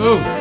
Oh.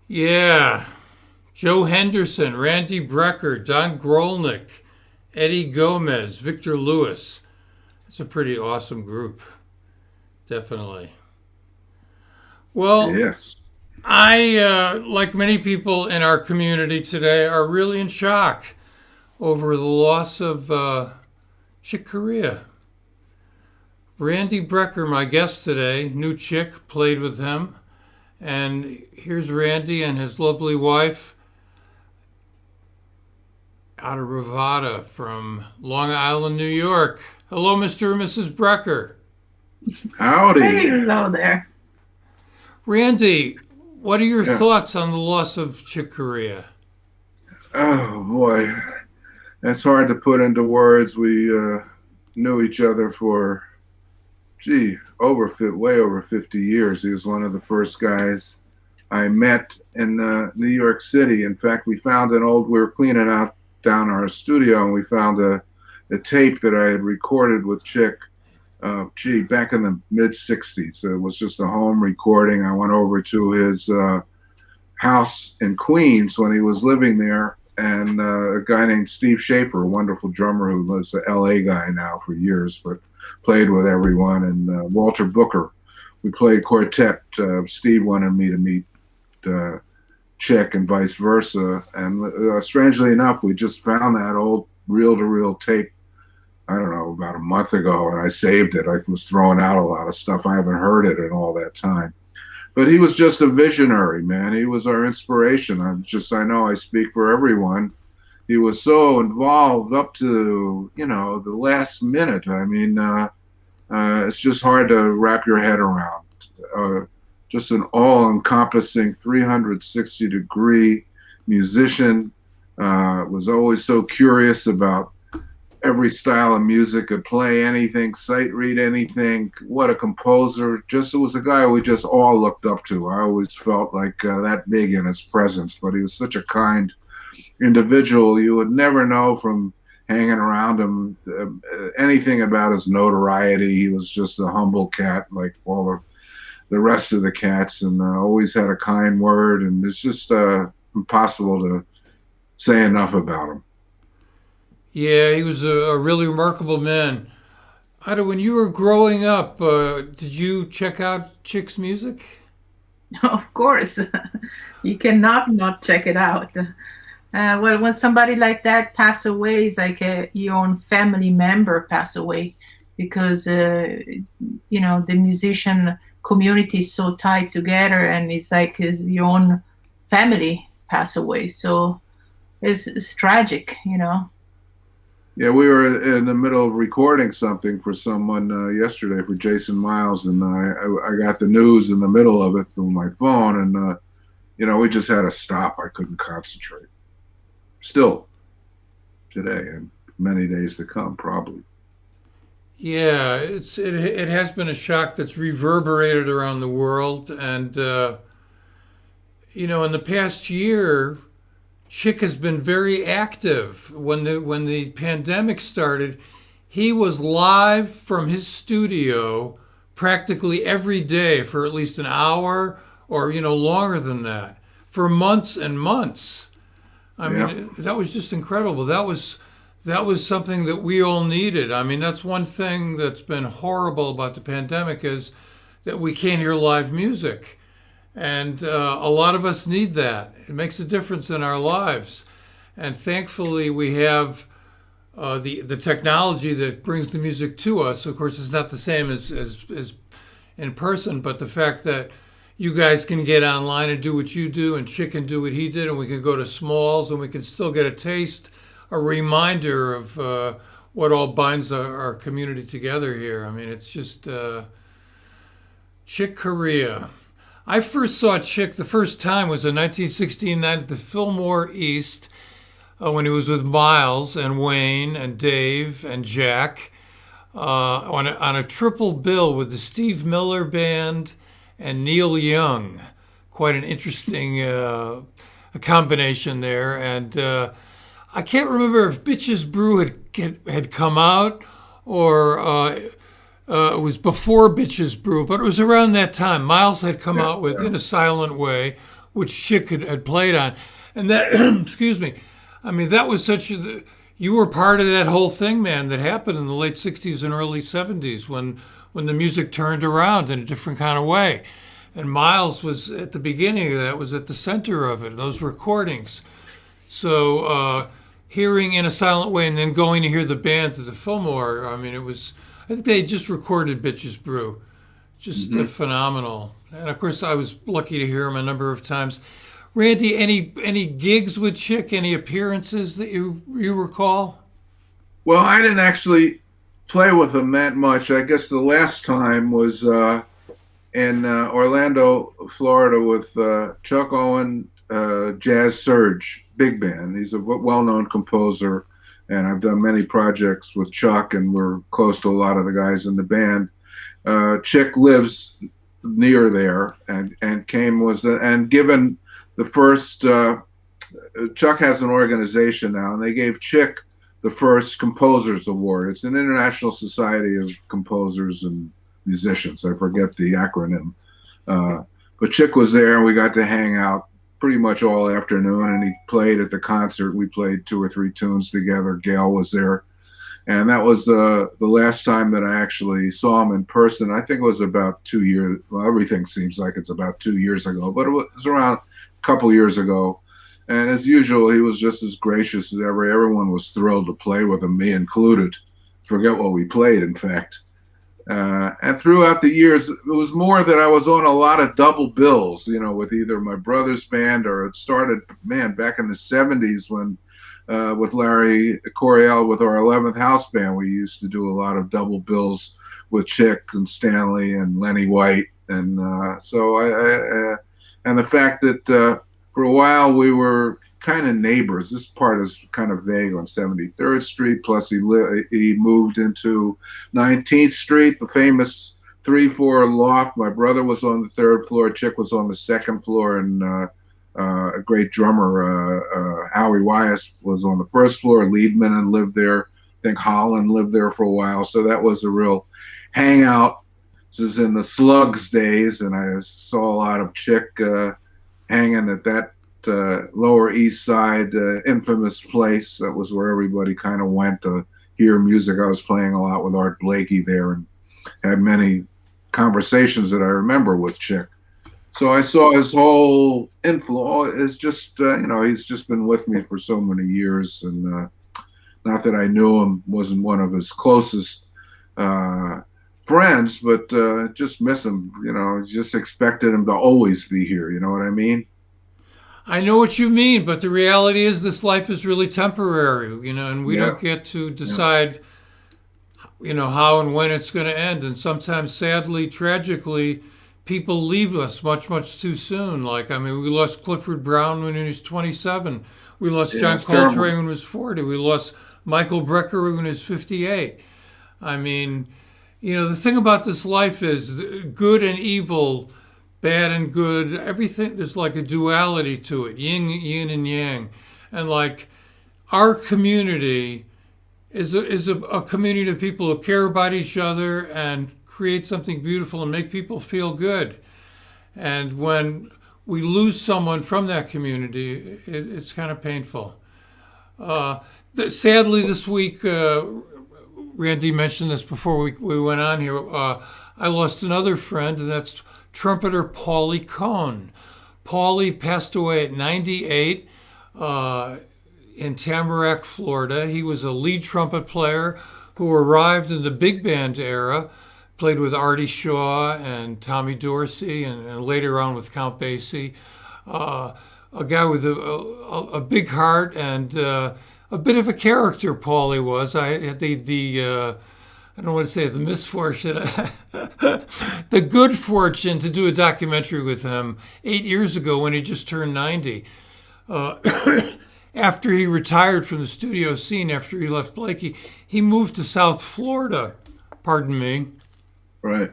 Yeah. Joe Henderson, Randy Brecker, Don Grolnick, Eddie Gomez, Victor Lewis. It's a pretty awesome group. Definitely. Well, Yes. like many people in our community today, are really in shock over the loss of Chick Corea. Randy Brecker, my guest today, knew Chick, played with him. And here's Randy and his lovely wife out of Rovatti from Long Island, New York. Hello, Mr. and Mrs. Brecker. Howdy. Hello there. Randy, what are your Yeah. thoughts on the loss of Chick Corea? Oh boy, that's hard to put into words. We knew each other for, way over 50 years. He was one of the first guys I met in New York City. In fact, we were cleaning out down our studio, and we found a tape that I had recorded with Chick, back in the mid 60s. It was just a home recording. I went over to his house in Queens when he was living there, and a guy named Steve Schaefer, a wonderful drummer who was an LA guy now for years, but played with everyone, and Walter Booker. We played quartet. Steve wanted me to meet Chick and vice versa. And strangely enough, we just found that old reel-to-reel tape I don't know, about a month ago, and I saved it. I was throwing out a lot of stuff. I haven't heard it in all that time. But he was just a visionary, man. He was our inspiration. I know I speak for everyone. He was so involved up to, the last minute. I mean, it's just hard to wrap your head around. Just an all-encompassing 360-degree musician. Was always so curious about every style of music, could play anything, sight read anything. What a composer. It was a guy we just all looked up to. I always felt like that big in his presence, but he was such a kind individual. You would never know from hanging around him anything about his notoriety. He was just a humble cat like all the rest of the cats, and always had a kind word, and it's just impossible to say enough about him. Yeah, he was a really remarkable man. Ida, when you were growing up, did you check out Chick's music? Of course, you cannot not check it out. Well, when somebody like that pass away, it's like your own family member pass away, because the musician community is so tied together, and it's like your own family pass away. So it's tragic. Yeah, we were in the middle of recording something for someone yesterday for Jason Miles, and I got the news in the middle of it through my phone, and we just had to stop. I couldn't concentrate. Still today, and many days to come, probably. Yeah, it has been a shock that's reverberated around the world, and in the past year, Chick has been very active. When the pandemic started, he was live from his studio practically every day for at least an hour, or longer than that, for months and months. I mean, that was just incredible. That was something that we all needed. I mean, that's one thing that's been horrible about the pandemic, is that we can't hear live music. And a lot of us need that. It makes a difference in our lives. And thankfully, we have the technology that brings the music to us. Of course, it's not the same as in person, but the fact that you guys can get online and do what you do, and Chick can do what he did, and we can go to Smalls, and we can still get a taste, a reminder of what all binds our community together here. I mean, it's just Chick Corea. I first saw Chick the first time was in 1969 at the Fillmore East, when he was with Miles and Wayne and Dave and Jack, on a triple bill with the Steve Miller Band and Neil Young. Quite an interesting a combination there. And I can't remember if Bitches Brew had come out, or it was before Bitches Brew, but it was around that time. Miles had come out with In a Silent Way, which Chick had played on. And that, excuse me, I mean, that was you were part of that whole thing, man, that happened in the late 60s and early 70s when the music turned around in a different kind of way. And Miles was at the beginning of that, was at the center of it, those recordings. So hearing In a Silent Way and then going to hear the band at the Fillmore, I mean, I think they just recorded Bitches Brew. Just phenomenal. And of course, I was lucky to hear him a number of times. Randy, any gigs with Chick, any appearances that you recall? Well, I didn't actually play with him that much. I guess the last time was in Orlando, Florida, with Chuck Owen, Jazz Surge Big Band. He's a well-known composer, and I've done many projects with Chuck, and we're close to a lot of the guys in the band. Chick lives near there, and given the first. Chuck has an organization now, and they gave Chick the first Composers Award. It's an International Society of Composers and Musicians. I forget the acronym. But Chick was there, and we got to hang out pretty much all afternoon, and he played at the concert. We played 2 or 3 tunes together. Gail was there. And that was the last time that I actually saw him in person. I think it was about 2 years. Well, everything seems like it's about 2 years ago, but it was around a couple years ago. And as usual, he was just as gracious as ever. Everyone was thrilled to play with him, me included. forget what we played, in fact. And throughout the years, it was more that I was on a lot of double bills, with either my brother's band, or it started, man, back in the 70s when with Larry Coryell with our 11th House Band, we used to do a lot of double bills with Chick and Stanley and Lenny White. And and the fact that for a while we were kind of neighbors. This part is kind of vague on 73rd Street. Plus he moved into 19th Street, the famous 3-4 loft. My brother was on the 3rd floor. Chick was on the 2nd floor. And a great drummer, Howie Wyas, was on the 1st floor. Liedman and lived there. I think Holland lived there for a while. So that was a real hangout. This is in the Slugs days, and I saw a lot of Chick hanging at that Lower East Side infamous place. That was where everybody kind of went to hear music. I was playing a lot with Art Blakey there and had many conversations that I remember with Chick. So I saw his whole influence. It's just, he's just been with me for so many years. And not that I knew him, wasn't one of his closest friends, but just miss him. Just expected him to always be here. You know what I mean? I know what you mean, but the reality is this life is really temporary, and we don't get to decide, how and when it's going to end. And sometimes, sadly, tragically, people leave us much, much too soon. We lost Clifford Brown when he was 27. We lost John Coltrane when he was 40. We lost Michael Brecker when he was 58. The thing about this life is good and evil, bad and good, everything, there's like a duality to it, yin and yang. And our community is a community of people who care about each other and create something beautiful and make people feel good. And when we lose someone from that community, it's kind of painful. Sadly, this week, Randy mentioned this before we went on here, I lost another friend, and that's trumpeter Paulie Cohn. Paulie passed away at 98 in Tamarack, Florida. He was a lead trumpet player who arrived in the big band era, played with Artie Shaw and Tommy Dorsey, and later on with Count Basie. A guy with a big heart and a bit of a character, Paulie was. I had I don't want to say the misfortune, the good fortune to do a documentary with him 8 years ago when he just turned 90. After he retired from the studio scene, after he left Blakey, he moved to South Florida, Right.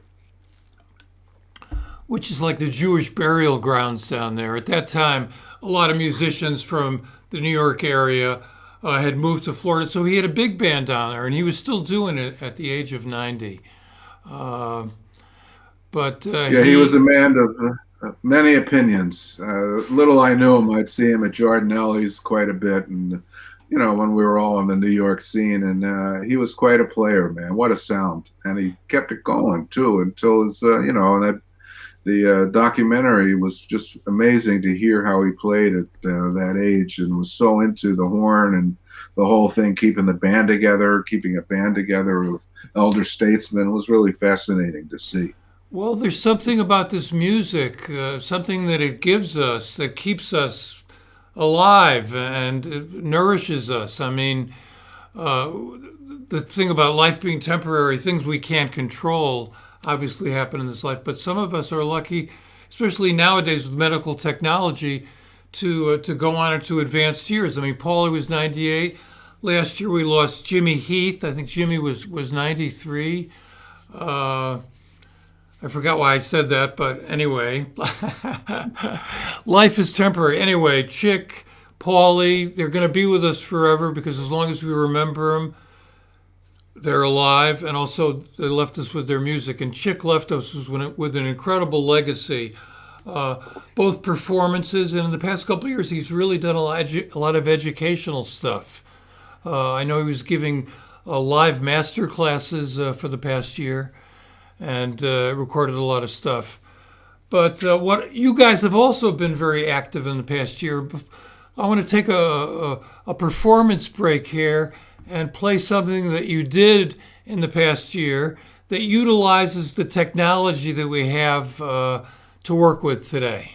Which is like the Jewish burial grounds down there. At that time, a lot of musicians from the New York area had moved to Florida, so he had a big band down there, and he was still doing it at the age of 90. He was a man of many opinions. Little I knew him, I'd see him at Giardinelli's quite a bit, and when we were all on the New York scene, and he was quite a player, man. What a sound, and he kept it going too until his, the documentary was just amazing to hear how he played at that age, and was so into the horn and the whole thing, keeping a band together of elder statesmen. It was really fascinating to see. Well, there's something about this music, something that it gives us that keeps us alive and it nourishes us. The thing about life being temporary, things we can't control obviously happen in this life, but some of us are lucky, especially nowadays with medical technology, to go on into advanced years. Paulie was 98. Last year we lost Jimmy Heath. I think Jimmy was 93. I forgot why I said that, but anyway. Life is temporary. Anyway, Chick, Paulie, they're going to be with us forever because as long as we remember them, they're alive, and also they left us with their music. And Chick left us with an incredible legacy, both performances, and in the past couple of years, he's really done a lot of educational stuff. I know he was giving live master classes for the past year, and recorded a lot of stuff. But what you guys have also been very active in the past year. I want to take a performance break here and play something that you did in the past year that utilizes the technology that we have to work with today.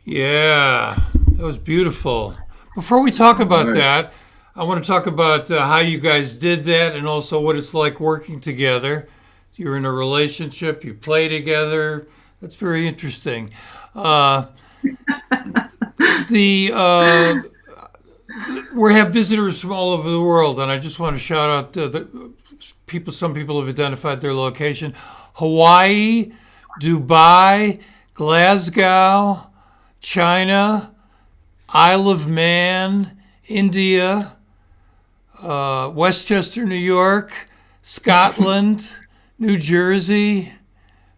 Yeah, that was beautiful. Before we talk about that, I want to talk about how you guys did that and also what it's like working together. you're in a relationship, you play together. That's very interesting. Uh, the we have visitors from all over the world, and I just want to shout out the people. Some people have identified their location: Hawaii, Dubai, Glasgow, China, Isle of Man, India, Westchester, New York, Scotland, New Jersey,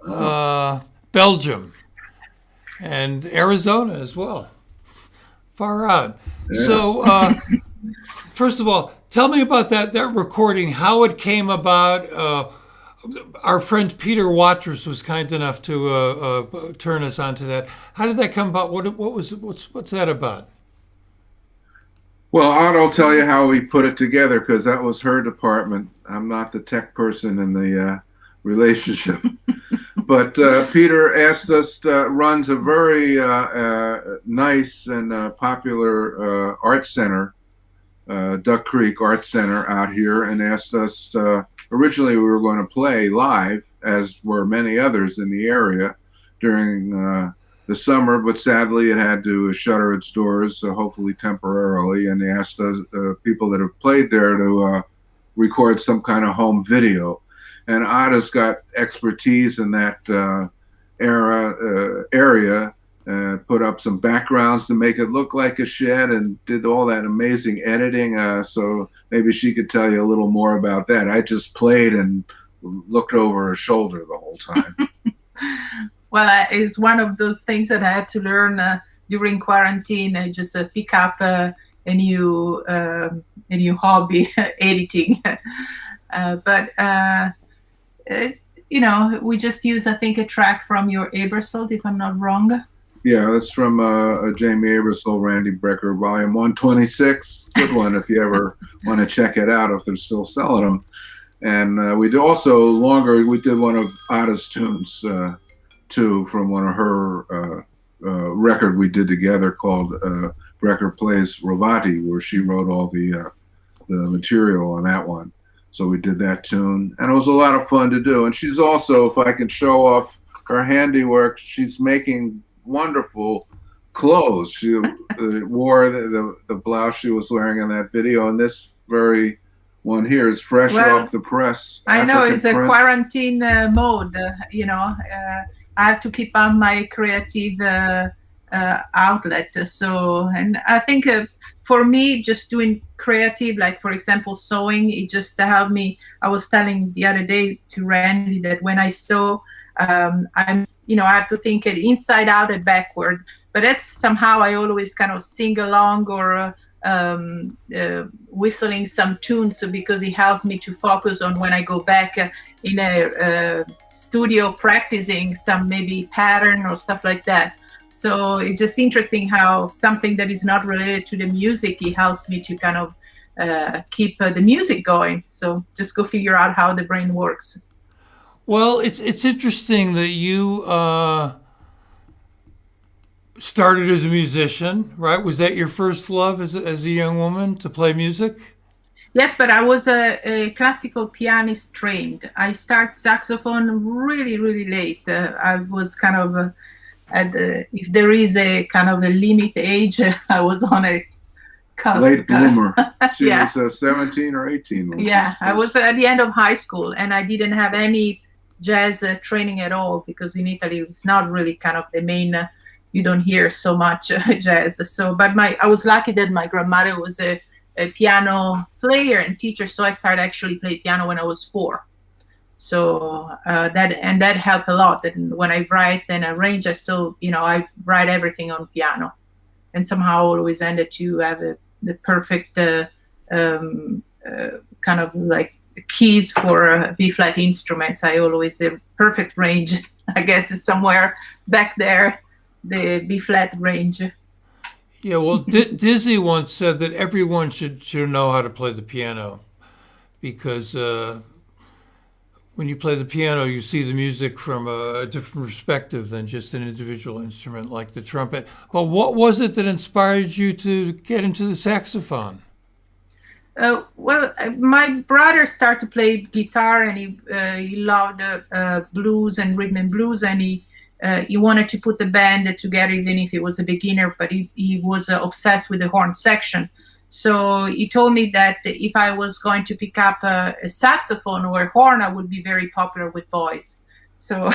Belgium, and Arizona as well. Far out. Yeah. So, first of all, tell me about that recording, how it came about. Our friend Peter Waters was kind enough to turn us onto that. How did that come about? What's that about? Well, Otto'll tell you how we put it together because that was her department. I'm not the tech person in the relationship. But Peter asked us runs a very nice and popular art center, Duck Creek Art Center out here, and asked us, originally we were going to play live, as were many others in the area, during the summer, but sadly it had to shutter its doors, hopefully temporarily, and they asked us, people that have played there to record some kind of home video. And Otto's got expertise in that area, put up some backgrounds to make it look like a shed and did all that amazing editing. So maybe she could tell you a little more about that. I just played and looked over her shoulder the whole time. Well, it's one of those things that I had to learn during quarantine. I just pick up a new hobby, editing. We just use, I think, a track from your Ebersol, if I'm not wrong. Yeah, that's from Jamie Ebersol, Randy Brecker, volume 126. Good one if you ever want to check it out, if they're still selling them. And we did also we did one of Ada's tunes too, from one of her record we did together called Brecker Plays Rovatti, where she wrote all the material on that one. So we did that tune, and it was a lot of fun to do. And she's also, if I can show off her handiwork, she's making wonderful clothes. She wore the blouse she was wearing in that video, and this very one here is fresh off the press. I know, it's a quarantine mode. I have to keep on my creative outlet. So, and I think for me, just doing creative, like for example, sewing, it just helped me. I was telling the other day to Randy that when I sew, I have to think it inside out and backward. But that's somehow I always kind of sing along or whistling some tunes because it helps me to focus on when I go back in a studio practicing some maybe pattern or stuff like that. So it's just interesting how something that is not related to the music, it helps me to kind of keep the music going. So just go figure out how the brain works. Well, it's interesting that you started as a musician, right? Was that your first love as a young woman, to play music? Yes, but I was a classical pianist trained. I started saxophone really, really late. I was kind of if there is a kind of a limit age, I was on a cusp. Late bloomer. She Yeah. was 17 or 18. Yeah, I was at the end of high school, and I didn't have any jazz training at all because in Italy it's not really kind of the main. You don't hear so much jazz. So, but I was lucky that my grandmother was a piano player and teacher, so I started actually play piano when I was 4. So that helped a lot. And when I write and arrange, I still, I write everything on piano, and somehow always ended to have the perfect kind of like keys for B flat instruments. The perfect range, I guess, is somewhere back there, the B flat range. Yeah, well, Dizzy once said that everyone should know how to play the piano because when you play the piano, you see the music from a different perspective than just an individual instrument like the trumpet. But what was it that inspired you to get into the saxophone? My brother started to play guitar, and he loved blues and rhythm and blues, and he wanted to put the band together, even if he was a beginner. But he was obsessed with the horn section. So he told me that if I was going to pick up a saxophone or a horn, I would be very popular with boys. So,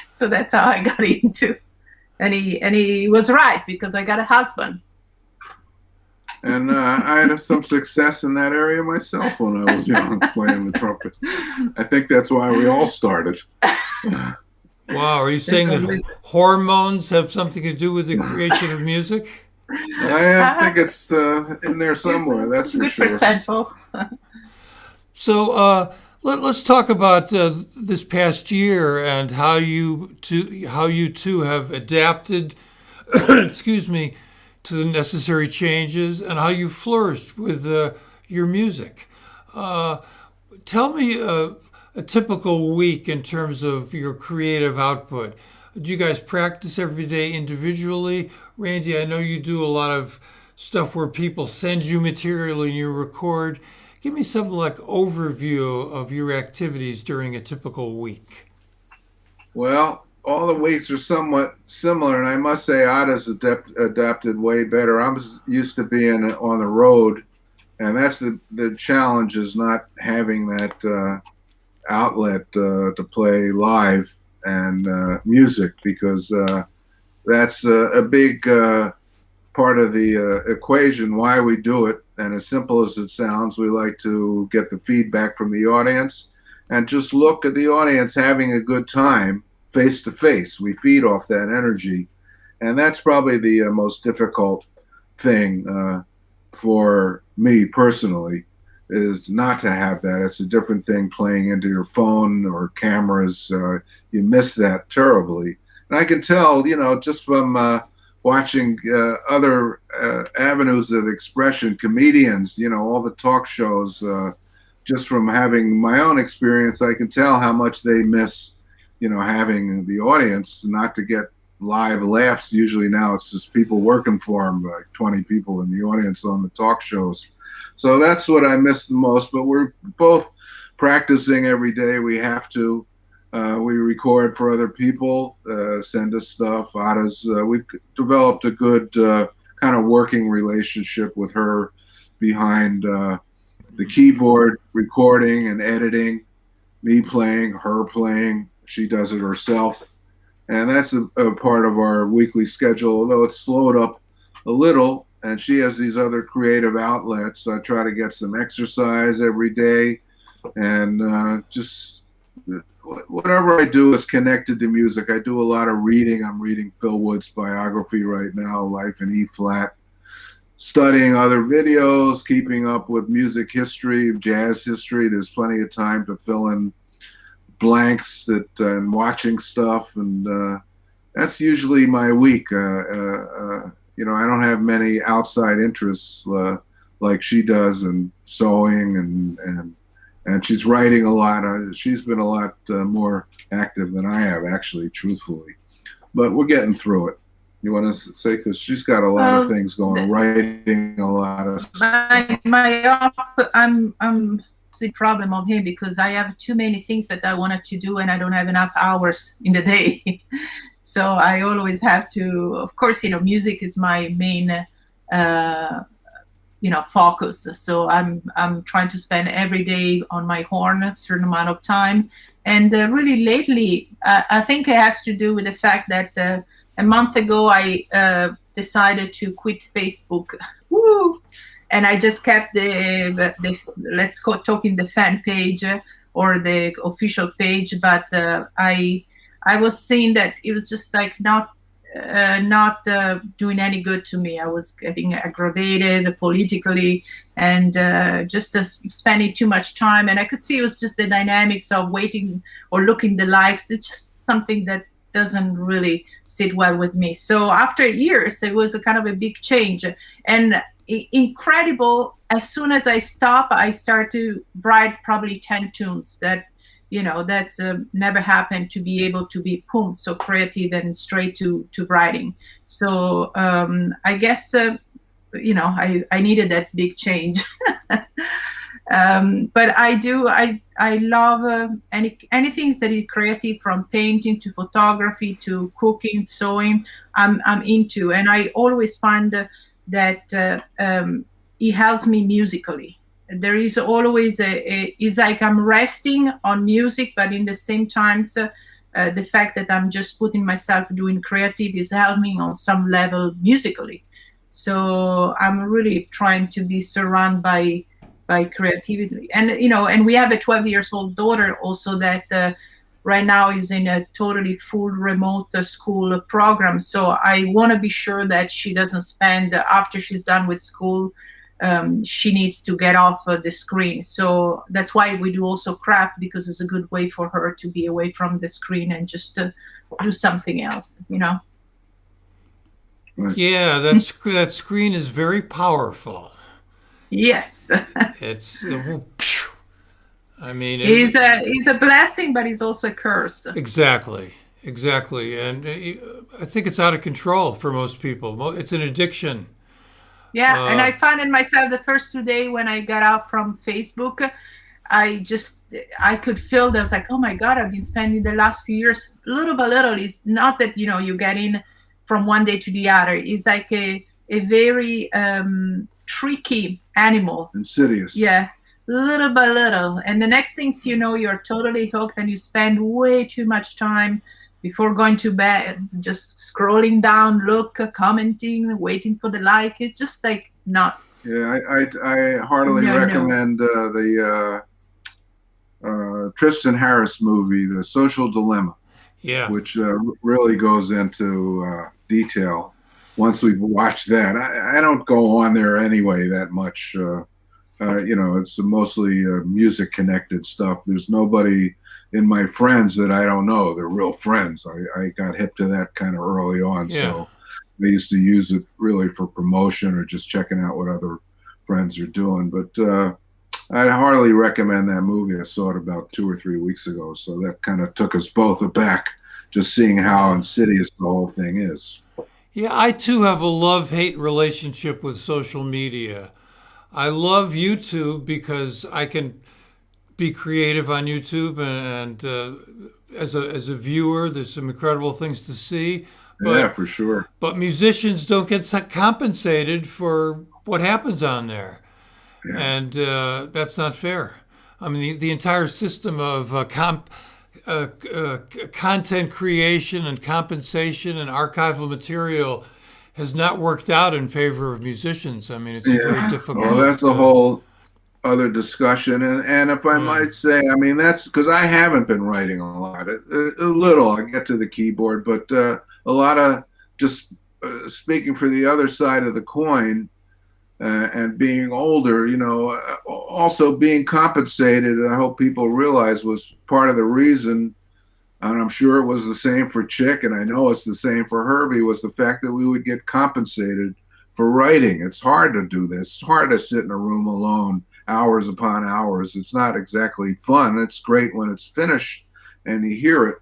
so that's how I got into. And he was right, because I got a husband. And I had some success in that area myself when I was young, playing the trumpet. I think that's why we all started. Wow, are you saying that hormones have something to do with the creation of music? I think it's in there somewhere, that's for sure. Percentile. So let's talk about this past year and how you two have adapted, excuse me, to the necessary changes, and how you flourished with your music. Tell me a typical week in terms of your creative output. Do you guys practice every day individually? Randy, I know you do a lot of stuff where people send you material and you record. Give me some overview of your activities during a typical week. Well, all the weeks are somewhat similar, and I must say Ada's adapted way better. I'm used to being on the road, and that's the challenge, is not having that outlet to play live and music, because that's a big part of the equation why we do it. And as simple as it sounds, we like to get the feedback from the audience and just look at the audience having a good time face to face. We feed off that energy, and that's probably the most difficult thing for me personally, is not to have that. It's a different thing playing into your phone or cameras. You miss that terribly. And I can tell, just from watching other avenues of expression, comedians, all the talk shows, just from having my own experience, I can tell how much they miss, having the audience, not to get live laughs. Usually now it's just people working for them, like 20 people in the audience on the talk shows. So that's what I miss the most, but we're both practicing every day. We have to. We record for other people, send us stuff. We've developed a good kind of working relationship with her behind the keyboard, recording and editing, me playing, her playing. She does it herself. And that's a part of our weekly schedule, although it's slowed up a little. And she has these other creative outlets. I try to get some exercise every day, and just whatever I do is connected to music. I do a lot of reading. I'm reading Phil Wood's biography right now, Life in E Flat, studying other videos, keeping up with music history, jazz history. There's plenty of time to fill in blanks and watching stuff, and that's usually my week. I don't have many outside interests like she does, and sewing and she's writing a lot. She's been a lot more active than I have, actually, truthfully. But we're getting through it. You want to say, because she's got a lot of things going, writing a lot of stuff. I'm the problem of him, because I have too many things that I wanted to do, and I don't have enough hours in the day. So I always have to, of course, music is my main, focus. So I'm trying to spend every day on my horn a certain amount of time. And really lately, I think it has to do with the fact that a month ago I decided to quit Facebook. Woo! And I just kept the let's go talking the fan page or the official page, but I was seeing that it was just like not doing any good to me. I was getting aggravated politically, and just spending too much time. And I could see it was just the dynamics of waiting or looking the likes. It's just something that doesn't really sit well with me. So after years, it was a kind of a big change, and incredible. As soon as I stop, I start to write probably 10 tunes that that's never happened, to be able to be so creative and straight to writing. So I guess I needed that big change. But I love anything that is creative, from painting to photography to cooking, sewing. I'm into, and I always find that it helps me musically. There is always it's like I'm resting on music, but in the same time, the fact that I'm just putting myself doing creative is helping on some level musically. So I'm really trying to be surrounded by creativity, and we have a 12-year-old daughter also that right now is in a totally full remote school program. So I want to be sure that she doesn't spend, after she's done with school, she needs to get off the screen. So that's why we do also craft, because it's a good way for her to be away from the screen and just do something else. Yeah, that screen is very powerful. Yes. It's, I mean, It's a blessing, but it's also a curse. Exactly. And I think it's out of control for most people. It's an addiction. Yeah, and I found in myself the first 2 days when I got out from Facebook, I could feel that I was like, oh my God, I've been spending the last few years little by little. It's not that, you get in from one day to the other. It's like a very tricky animal. Insidious. Yeah, little by little. And the next things you're totally hooked, and you spend way too much time before going to bed just scrolling down, commenting, waiting for the like. It's just like not. Yeah, I heartily recommend the Tristan Harris movie, The Social Dilemma. Yeah. Which really goes into detail. Once we've watched that, I don't go on there anyway that much. It's mostly music connected stuff. There's nobody in my friends that I don't know. They're real friends. I got hip to that kind of early on. Yeah. So I used to use it really for promotion or just checking out what other friends are doing. But I hardly recommend that movie. I saw it about 2 or 3 weeks ago. So that kind of took us both aback, just seeing how insidious the whole thing is. Yeah, I too have a love-hate relationship with social media. I love YouTube because I can be creative on YouTube, and as a viewer, there's some incredible things to see. But, yeah, for sure. But musicians don't get compensated for what happens on there, yeah. And that's not fair. I mean, the entire system of content creation and compensation and archival material has not worked out in favor of musicians. I mean, it's very difficult. Well, that's a whole other discussion. And if I might say, I mean, that's because I haven't been writing a lot. A little, I get to the keyboard, but a lot of just speaking for the other side of the coin, and being older, also being compensated, I hope people realize, was part of the reason, and I'm sure it was the same for Chick, and I know it's the same for Herbie, was the fact that we would get compensated for writing. It's hard to do this. It's hard to sit in a room alone hours upon hours. It's not exactly fun. It's great when it's finished and you hear it.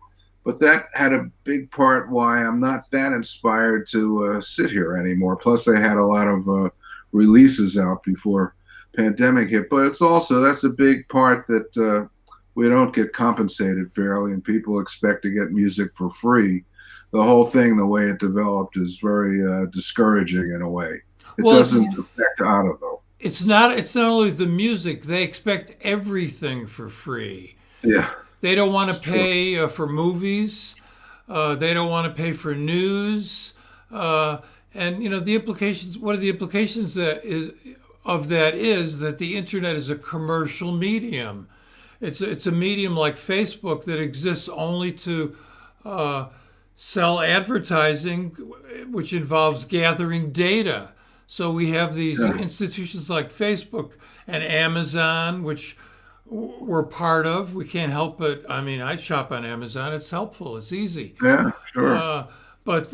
But that had a big part why I'm not that inspired to sit here anymore. Plus, I had a lot of releases out before pandemic hit. But it's also, that's a big part that we don't get compensated fairly, and people expect to get music for free. The whole thing, the way it developed, is very discouraging in a way. It doesn't affect Otto, though. It's not only the music. They expect everything for free. Yeah. They don't want to pay for movies. They don't want to pay for news. And the implications. One of the implications of that is that the internet is a commercial medium. It's a medium like Facebook that exists only to sell advertising, which involves gathering data. So we have these institutions like Facebook and Amazon, which we're part of. We can't help it. I mean, I shop on Amazon. It's helpful. It's easy. Yeah, sure. But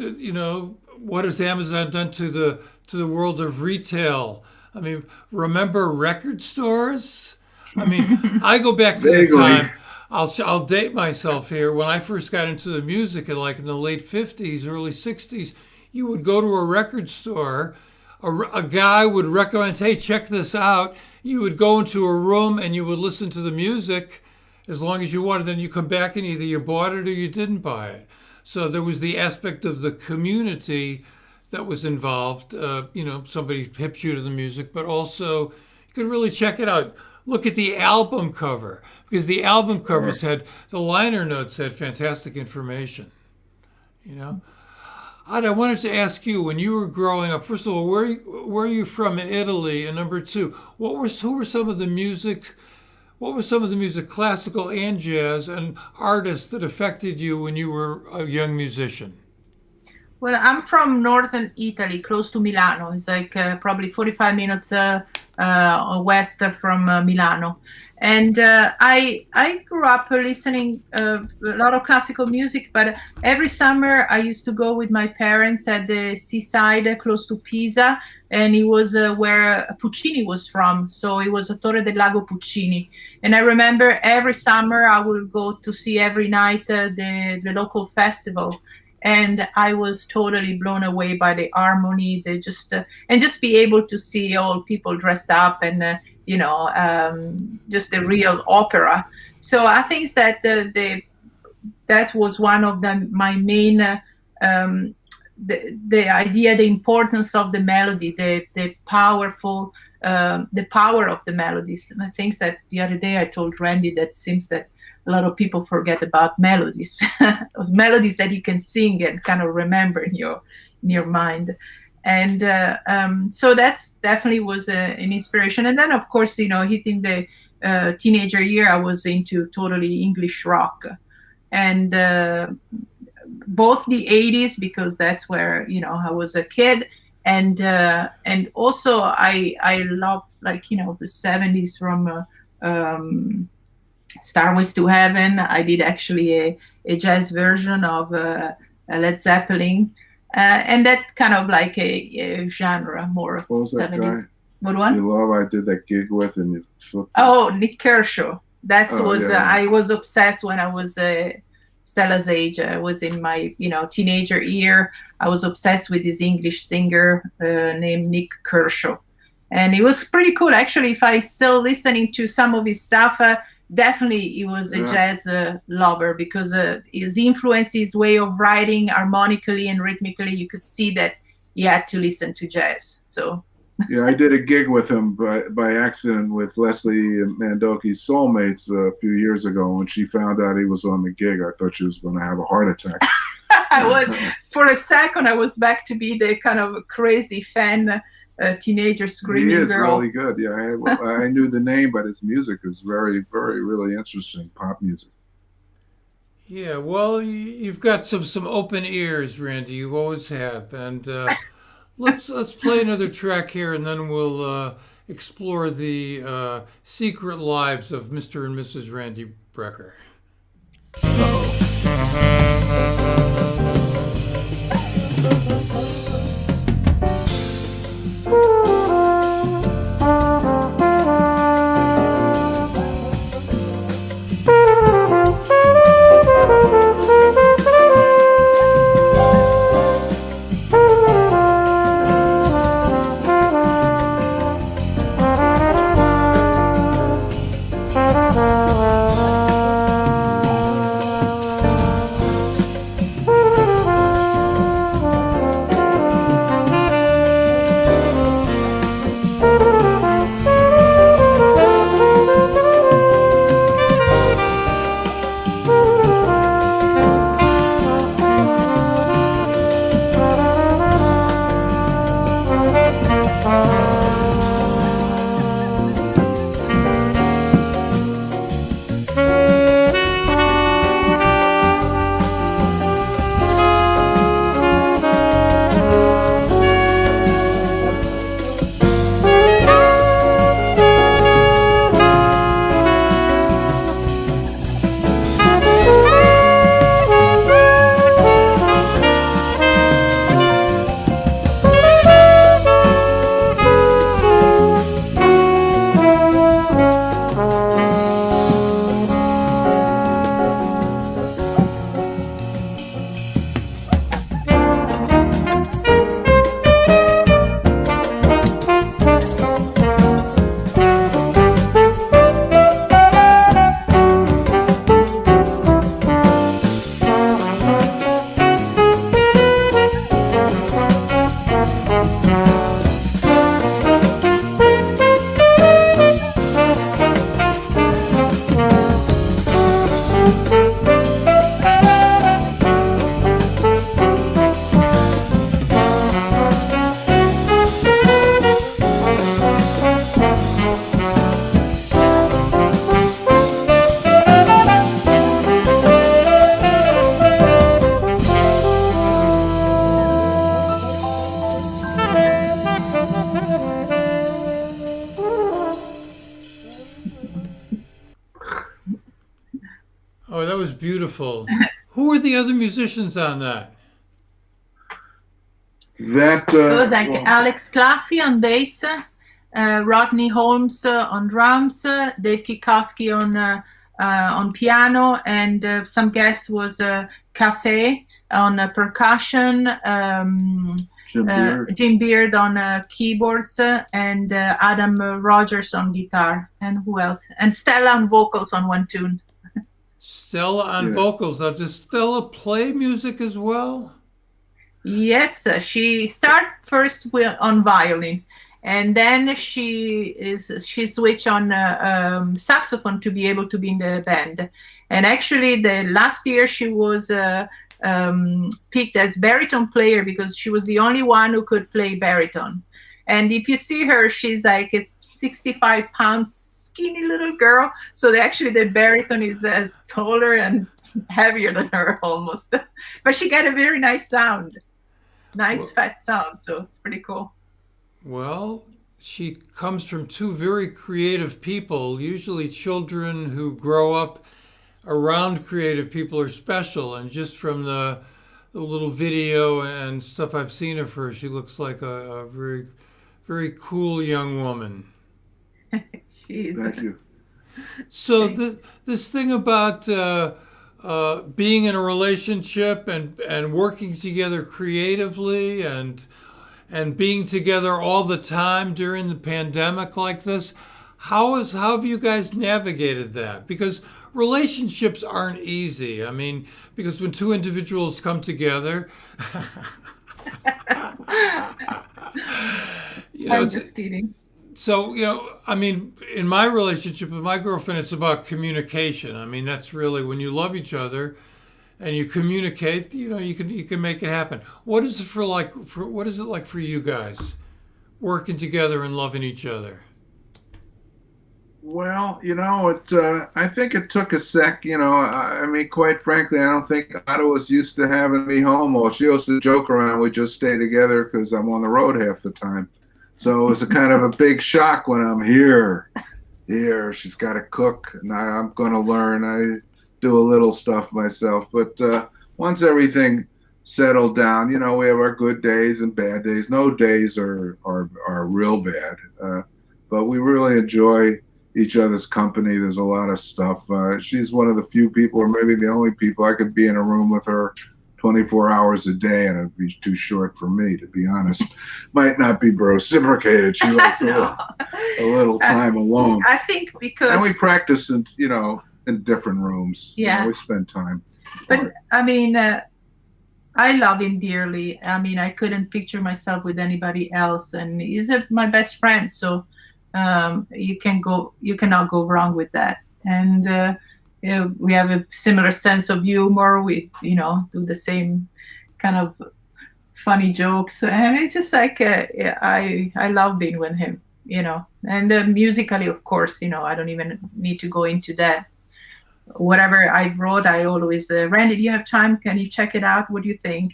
what has Amazon done to the world of retail? I mean, remember record stores? I mean, I go back to the time. I'll date myself here. When I first got into the music, in the late 50s, early 60s, you would go to a record store. a guy would recommend, hey, check this out. You would go into a room and you would listen to the music as long as you wanted. Then you come back and either you bought it or you didn't buy it. So there was the aspect of the community that was involved. Somebody hipped you to the music, but also you could really check it out. Look at the album cover, because the album covers had, the liner notes had fantastic information. I wanted to ask you, when you were growing up, first of all, where are you from in Italy? And number two, who were some of the music, classical and jazz, and artists that affected you when you were a young musician? Well, I'm from northern Italy, close to Milano. It's like probably 45 minutes west from Milano. And I grew up listening a lot of classical music, but every summer I used to go with my parents at the seaside close to Pisa, and it was where Puccini was from. So it was Torre del Lago Puccini. And I remember every summer I would go to see every night the local festival. And I was totally blown away by the harmony, and just be able to see all people dressed up and just the real opera. So I think that that was one of my main the idea, the importance of the melody, the power of the melodies. And I think that the other day I told Randy that seems that a lot of people forget about melodies, melodies that you can sing and kind of remember in your mind. And so that's definitely was an inspiration. And then, of course, hitting the teenager year, I was into totally English rock, and both the 80s, because that's where I was a kid, and also I love the 70s from Starways to Heaven. I did actually a jazz version of Led Zeppelin, and that kind of like a genre, more What was 70s. That guy? What one? You love, I did that gig with, and you flipped. Oh, Nick Kershaw. Yeah. I was obsessed when I was Stella's age. I was in my teenager year. I was obsessed with this English singer named Nick Kershaw, and it was pretty cool. Actually, if I still listening to some of his stuff, definitely he was a jazz lover, because his influence, his way of writing harmonically and rhythmically, you could see that he had to listen to jazz. So Yeah, I did a gig with him by accident with Leslie Mandoki's Soulmates a few years ago. When she found out he was on the gig, I thought she was going to have a heart attack. For a second, I was back to be the kind of crazy fan, teenager screaming girl. He is really good. Yeah, I knew the name, but his music is very, very, really interesting pop music. Yeah, well, you've got some open ears, Randy. You always have, and let's play another track here, and then we'll explore the secret lives of Mr. and Mrs. Randy Brecker. Oh, that was beautiful. Who were the other musicians on that? That It was like Alex Claffey on bass, Rodney Holmes on drums, Dave Kikoski on piano, and some guest was Cafe on percussion, Jim Beard on keyboards, and Adam Rogers on guitar, and who else? And Stella on vocals on one tune. Stella on vocals. Now, does Stella play music as well? Yes, she started first on violin, and then she switched on saxophone to be able to be in the band. And actually, the last year she was picked as baritone player because she was the only one who could play baritone. And if you see her, she's like a 65 pounds skinny little girl. So the baritone is as taller and heavier than her almost. But she got a very nice sound. Fat sound, so it's pretty cool. Well, she comes from two very creative people. Usually children who grow up around creative people are special, and just from the little video and stuff I've seen of her, she looks like a very, very cool young woman. She's. Thank you. So this thing about being in a relationship and working together creatively and being together all the time during the pandemic like this, how have you guys navigated that? Because relationships aren't easy. I mean, because when two individuals come together, I'm just kidding. So, I mean, in my relationship with my girlfriend, it's about communication. I mean, that's really when you love each other and you communicate, you can make it happen. What is it like for you guys working together and loving each other? Well, I think it took a sec. I mean, quite frankly, I don't think Otto was used to having me home. Well, she used to joke around. We just stay together because I'm on the road half the time. So it was a kind of a big shock when I'm here. She's got to cook, and I'm going to learn. I do a little stuff myself. But once everything settled down, we have our good days and bad days. No days are real bad. But we really enjoy each other's company. There's a lot of stuff. She's one of the few people, or maybe the only people, I could be in a room with her 24 hours a day, and it'd be too short for me, to be honest. Might not be reciprocated. She likes a little time alone. I think because... And we practice in different rooms. Yeah. We spend time But, apart. I mean, I love him dearly. I mean, I couldn't picture myself with anybody else, and he's my best friend, so you cannot go wrong with that. And we have a similar sense of humor. We do the same kind of funny jokes, and it's just like I love being with him, and musically, of course, I don't even need to go into that. Whatever I wrote, I always Randy, do you have time? Can you check it out? What do you think?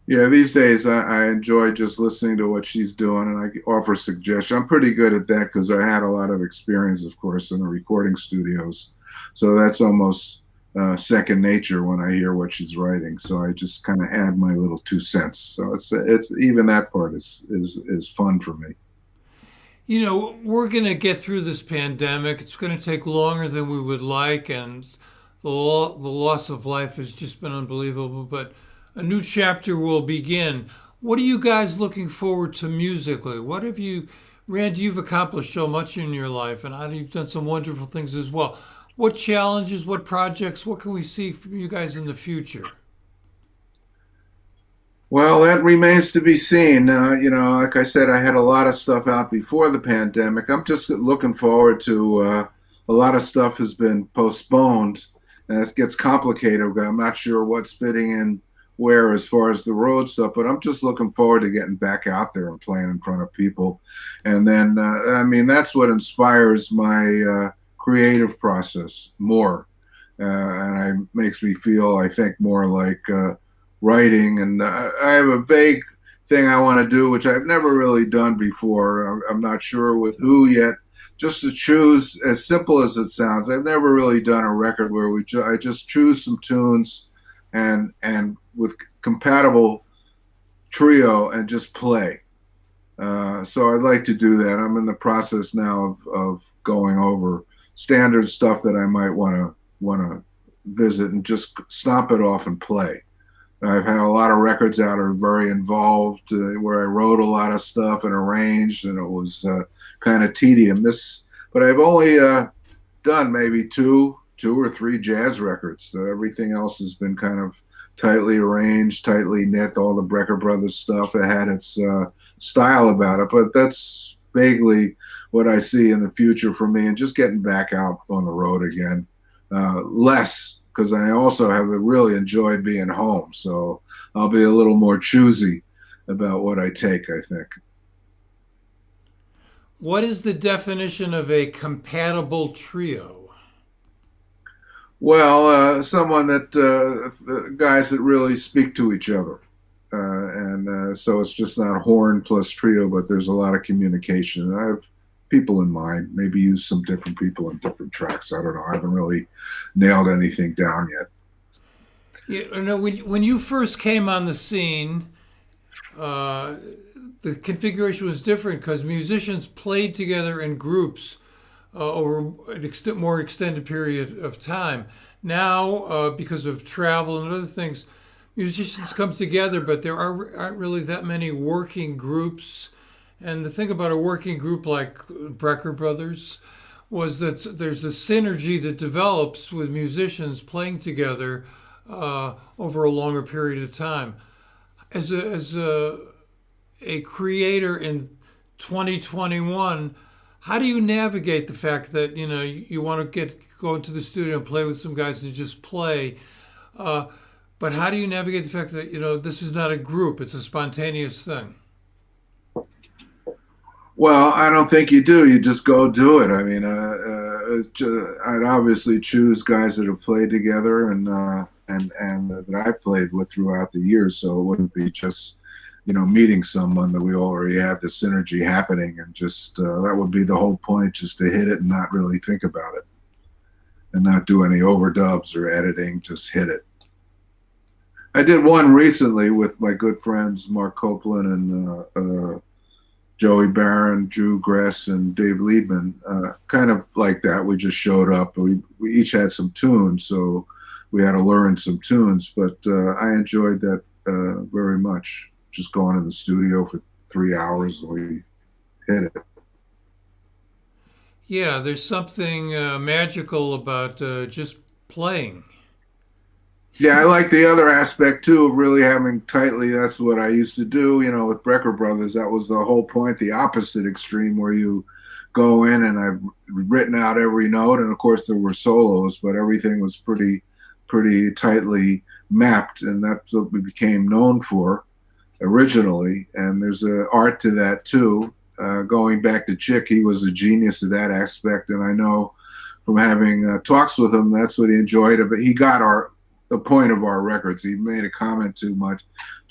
Yeah, these days I enjoy just listening to what she's doing, and I offer suggestions. I'm pretty good at that because I had a lot of experience, of course, in the recording studios. So that's almost second nature when I hear what she's writing. So I just kind of add my little 2 cents. So it's even that part is fun for me. We're going to get through this pandemic. It's going to take longer than we would like, and the loss of life has just been unbelievable. But a new chapter will begin. What are you guys looking forward to musically? What have you, Randy, you've accomplished so much in your life, and you've done some wonderful things as well. What challenges, what projects, what can we see from you guys in the future? Well, that remains to be seen. Like I said, I had a lot of stuff out before the pandemic. I'm just looking forward to a lot of stuff has been postponed, and it gets complicated. I'm not sure what's fitting in where as far as the road stuff, but I'm just looking forward to getting back out there and playing in front of people. And then, that's what inspires my creative process more. And makes me feel, I think, more like writing. And I have a vague thing I want to do, which I've never really done before. I'm not sure with who yet, just to choose, as simple as it sounds. I've never really done a record where I just choose some tunes and with compatible trio and just play. So I'd like to do that. I'm in the process now of going over standard stuff that I might want to visit and just stomp it off and play. I've had a lot of records out are very involved, where I wrote a lot of stuff and arranged, and it was kind of tedium. But I've only done maybe two or three jazz records. So everything else has been kind of tightly arranged, tightly knit. All the Brecker Brothers stuff, it had its style about it, but that's vaguely what I see in the future for me, and just getting back out on the road again. Less, because I also have really enjoyed being home, so I'll be a little more choosy about what I take, I think. What is the definition of a compatible trio? Well, someone that guys that really speak to each other. And so it's just not horn plus trio, but there's a lot of communication. I have people in mind, maybe use some different people in different tracks. I don't know. I haven't really nailed anything down yet. You know, when you first came on the scene, the configuration was different because musicians played together in groups over an more extended period of time. Now, because of travel and other things, musicians come together, but there aren't really that many working groups. And the thing about a working group like Brecker Brothers was that there's a synergy that develops with musicians playing together over a longer period of time. As a creator in 2021, how do you navigate the fact that you want to go into the studio and play with some guys and just play? But how do you navigate the fact that this is not a group; it's a spontaneous thing? Well, I don't think you do. You just go do it. I mean, I'd obviously choose guys that have played together and that I've played with throughout the years. So it wouldn't be just meeting someone that we already have the synergy happening, and just that would be the whole point, just to hit it and not really think about it, and not do any overdubs or editing. Just hit it. I did one recently with my good friends Mark Copeland and Joey Barron, Drew Gress, and Dave Liedman, kind of like that. We just showed up. We each had some tunes, so we had to learn some tunes. But I enjoyed that very much. Just going to the studio for 3 hours and we hit it. Yeah, there's something magical about just playing. Yeah, I like the other aspect too of really having tightly. That's what I used to do, with Brecker Brothers. That was the whole point, the opposite extreme, where you go in and I've written out every note, and of course there were solos, but everything was pretty tightly mapped, and that's what we became known for originally. And there's an art to that too. Going back to Chick, he was a genius of that aspect, and I know from having talks with him, that's what he enjoyed. But he got the point of our records. He made a comment to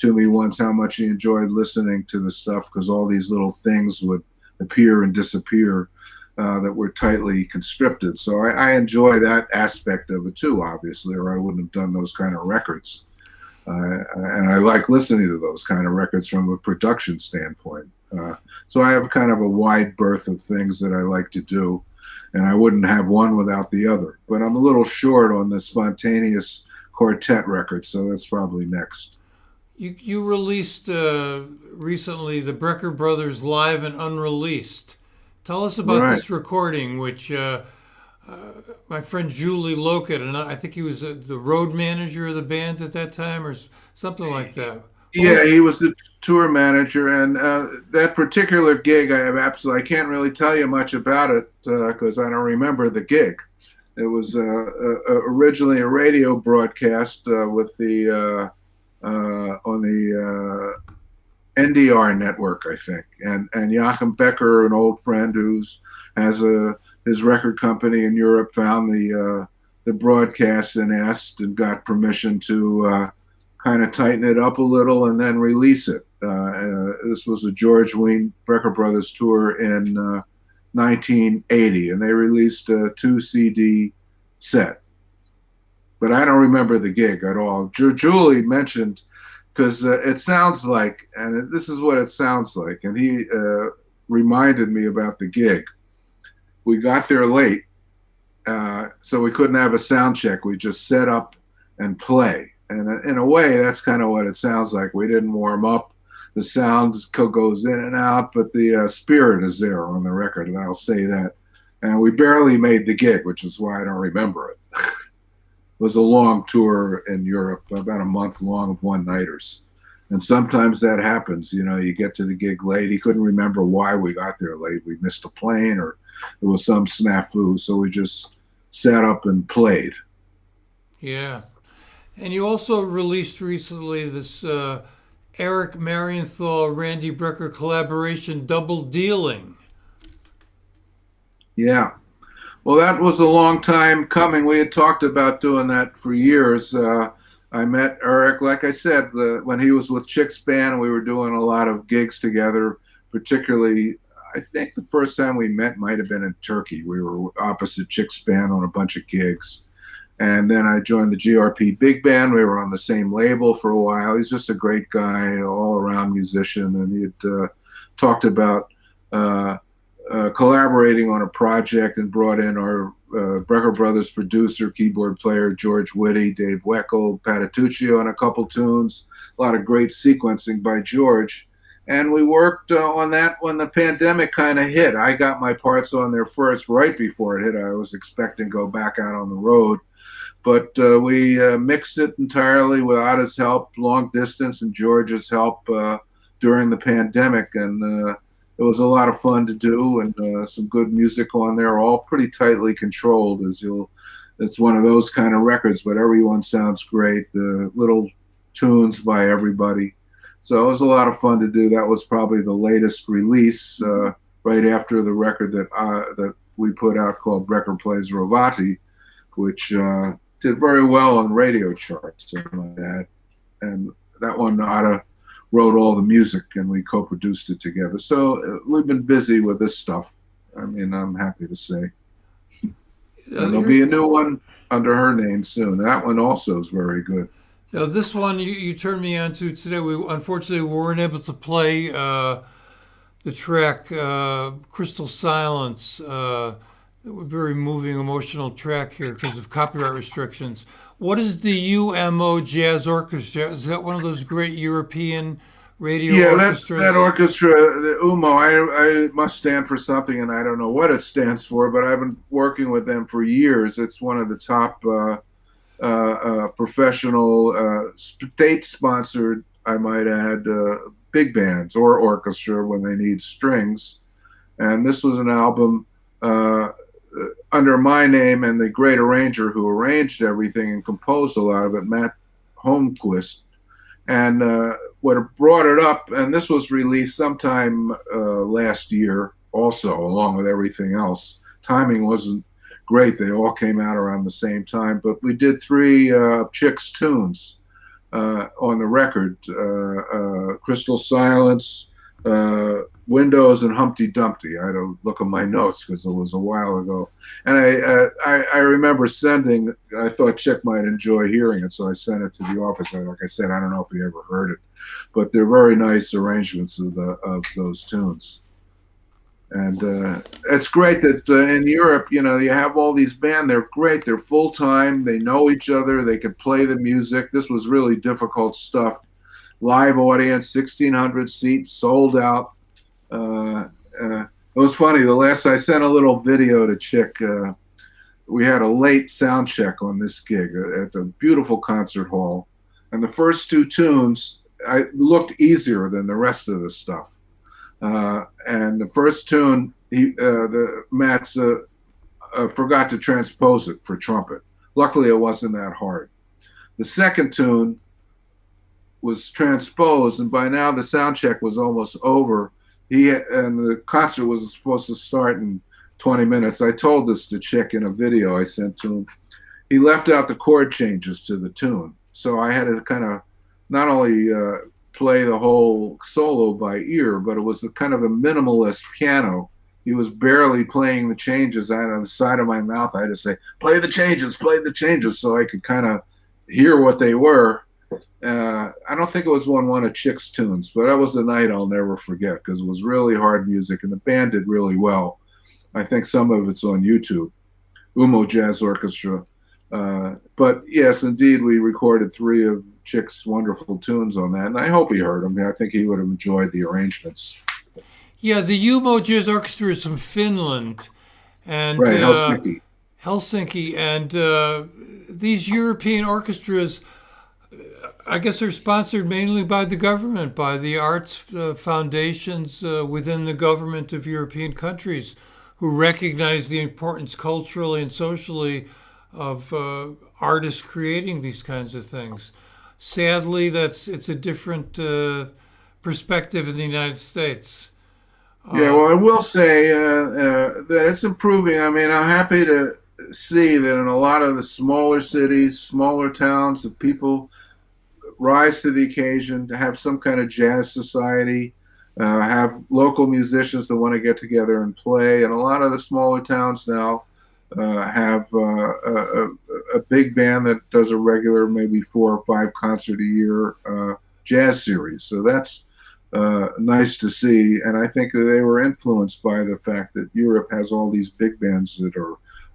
me once how much he enjoyed listening to the stuff, because all these little things would appear and disappear that were tightly conscripted. So I enjoy that aspect of it too, obviously, or I wouldn't have done those kind of records. And I like listening to those kind of records from a production standpoint. So I have kind of a wide berth of things that I like to do, and I wouldn't have one without the other. But I'm a little short on the spontaneous quartet record, so that's probably next. You released recently the Brecker Brothers Live and Unreleased. Tell us about this recording, which my friend Julie Lockett, and I think he was the road manager of the band at that time, or something like that. Yeah, he was the tour manager, and that particular gig, I can't really tell you much about it because I don't remember the gig. It was originally a radio broadcast with the on the NDR network, I think, and Joachim Becker, an old friend has his record company in Europe, found the broadcast and asked and got permission to kind of tighten it up a little and then release it. This was a George Wein Brecker Brothers tour in 1980, and they released a 2 CD set. But I don't remember the gig at all. Julie mentioned, because it sounds like, and this is what it sounds like, and he reminded me about the gig. We got there late, so we couldn't have a sound check. We just set up and play. And in a way, that's kind of what it sounds like. We didn't warm up. The sound goes in and out, but the spirit is there on the record, and I'll say that. And we barely made the gig, which is why I don't remember it. It was a long tour in Europe, about a month long of one-nighters. And sometimes that happens, you get to the gig late. He couldn't remember why we got there late. We missed a plane or there was some snafu, so we just sat up and played. Yeah. And you also released recently this Eric Marienthal, Randy Brecker collaboration, Double Dealing. Yeah. Well, that was a long time coming. We had talked about doing that for years. I met Eric, like I said, when he was with Chick's band, and we were doing a lot of gigs together, particularly, I think the first time we met might have been in Turkey. We were opposite Chick's band on a bunch of gigs. And then I joined the GRP Big Band. We were on the same label for a while. He's just a great guy, all-around musician, and he had talked about collaborating on a project and brought in our Brecker Brothers producer, keyboard player George Whitty, Dave Weckel, Patituccio on a couple tunes, a lot of great sequencing by George. And we worked on that when the pandemic kind of hit. I got my parts on there first, right before it hit. I was expecting to go back out on the road. But we mixed it entirely without his help, long distance, and George's help during the pandemic. And it was a lot of fun to do, and some good music on there, all pretty tightly controlled. It's one of those kind of records, but everyone sounds great. The little tunes by everybody. So it was a lot of fun to do. That was probably the latest release, right after the record that we put out called Brecker Plays Rovatti, which did very well on radio charts and like that. And that one, Otta wrote all the music, and we co-produced it together. So we've been busy with this stuff. I mean, I'm happy to say. And there'll be a new one under her name soon. That one also is very good. Now, this one you turned me on to today. We unfortunately weren't able to play the track Crystal Silence. Very moving, emotional track here because of copyright restrictions. What is the UMO Jazz Orchestra? Is that one of those great European radio orchestras? That orchestra, the UMO, I must stand for something, and I don't know what it stands for, but I've been working with them for years. It's one of the top professional, state-sponsored, I might add, big bands or orchestra when they need strings. And this was an album under my name and the great arranger who arranged everything and composed a lot of it, Matt Holmquist. And what brought it up, and this was released sometime last year also, along with everything else. Timing wasn't great. They all came out around the same time, but we did 3 Chick's tunes on the record, Crystal Silence, Windows, and Humpty Dumpty. I had to look at my notes because it was a while ago. And I remember sending, I thought Chick might enjoy hearing it, so I sent it to the office. Like I said, I don't know if he ever heard it, but they're very nice arrangements of those tunes. And it's great that in Europe, you have all these bands. They're great. They're full-time. They know each other. They can play the music. This was really difficult stuff. Live audience, 1,600 seats, sold out. It was funny. I sent a little video to Chick. We had a late sound check on this gig at a beautiful concert hall. And the first 2 tunes looked easier than the rest of the stuff. And the first tune, Matt's forgot to transpose it for trumpet. Luckily, it wasn't that hard. The second tune was transposed, and by now the sound check was almost over. And the concert was supposed to start in 20 minutes. I told this to Chick in a video I sent to him. He left out the chord changes to the tune, so I had to kind of not only play the whole solo by ear, but it was a kind of a minimalist piano he was barely playing the changes. Out on the side of my mouth, I had to say, play the changes, so I could kind of hear what they were. I don't think it was one of Chick's tunes, but that was a night I'll never forget because it was really hard music and the band did really well. I think some of it's on YouTube, Umo Jazz Orchestra. But yes, indeed, we recorded 3 of Chick's wonderful tunes on that, and I hope he heard them. I think he would have enjoyed the arrangements. Yeah, the Umo Jazz Orchestra is from Finland, and Right, Helsinki. Helsinki, and these European orchestras, I guess, are sponsored mainly by the government, by the arts foundations within the government of European countries, who recognize the importance culturally and socially of artists creating these kinds of things. Sadly, it's a different perspective in the United States. Yeah, well, I will say that it's improving. I mean, I'm happy to see that in a lot of the smaller cities, smaller towns, the people rise to the occasion to have some kind of jazz society, have local musicians that want to get together and play. And a lot of the smaller towns now have a big band that does a regular, maybe 4 or 5 concert a year jazz series. So that's nice to see. And I think that they were influenced by the fact that Europe has all these big bands that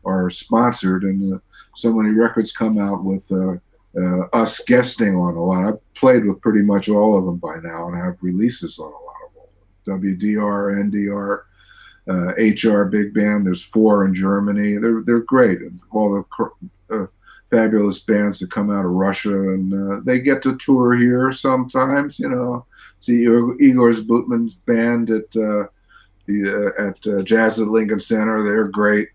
are sponsored, and so many records come out with us guesting on a lot. I've played with pretty much all of them by now and have releases on a lot of them. WDR, NDR, HR Big Band. There's 4 in Germany. They're great. And all the fabulous bands that come out of Russia, and they get to tour here sometimes. See Igor Zbutman's band at Jazz at Lincoln Center. They're great.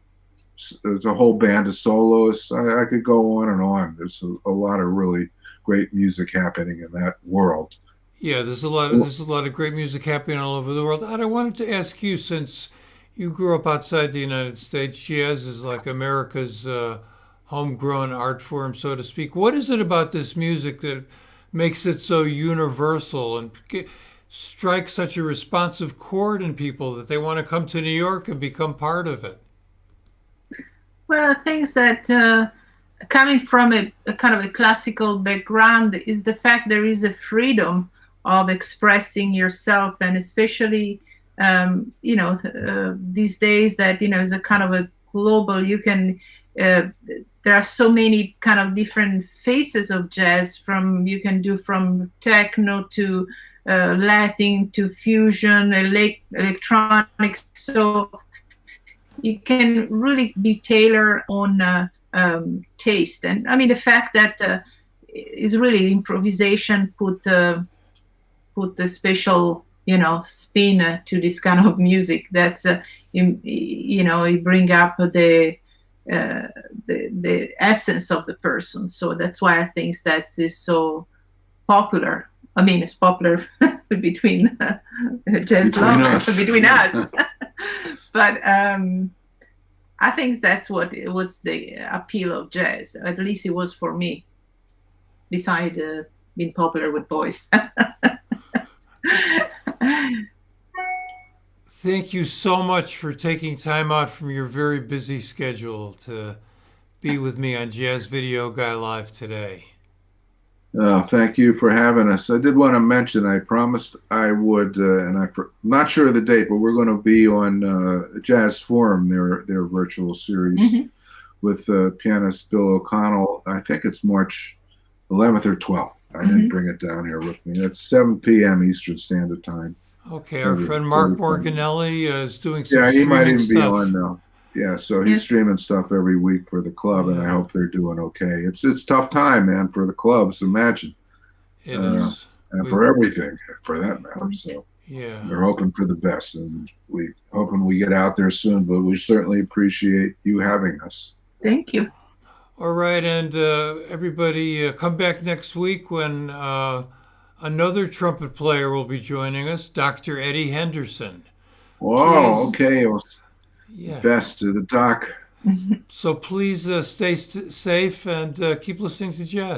There's a whole band of soloists. I could go on and on. There's a lot of really great music happening in that world. Yeah, there's a lot of great music happening all over the world. And I wanted to ask you, since you grew up outside the United States, jazz is like America's homegrown art form, so to speak. What is it about this music that makes it so universal and strikes such a responsive chord in people that they want to come to New York and become part of it? Well, I think that coming from a kind of a classical background is the fact there is a freedom of expressing yourself, and especially these days that is a kind of a global. You can there are so many kind of different faces of jazz. You can do from techno to Latin to fusion, electronic. So you can really be tailored on taste. And I mean, the fact that is really improvisation put the special spin to this kind of music. That's you bring up the essence of the person. So that's why I think that is so popular. I mean, it's popular between jazz lovers, between us. But I think that's what it was, the appeal of jazz. At least it was for me, besides being popular with boys. Thank you so much for taking time out from your very busy schedule to be with me on Jazz Video Guy Live today. Thank you for having us. I did want to mention, I promised I would, and I'm not sure of the date, but we're going to be on Jazz Forum, their virtual series, with pianist Bill O'Connell. I think it's March 11th or 12th. I didn't bring it down here with me. It's 7 p.m. Eastern Standard Time. Okay, our friend Mark Morganelli is doing some he might even stuff. be on now. Yeah, so he's streaming stuff every week for the club, and I hope they're doing okay. It's tough time, man, for the clubs. Imagine it is, and for everything, for that matter. So we're hoping for the best, and we hoping we get out there soon. But we certainly appreciate you having us. Thank you. All right, and everybody, come back next week when another trumpet player will be joining us, Dr. Eddie Henderson. Whoa, okay. Best to the doc. So please stay safe and keep listening to jazz.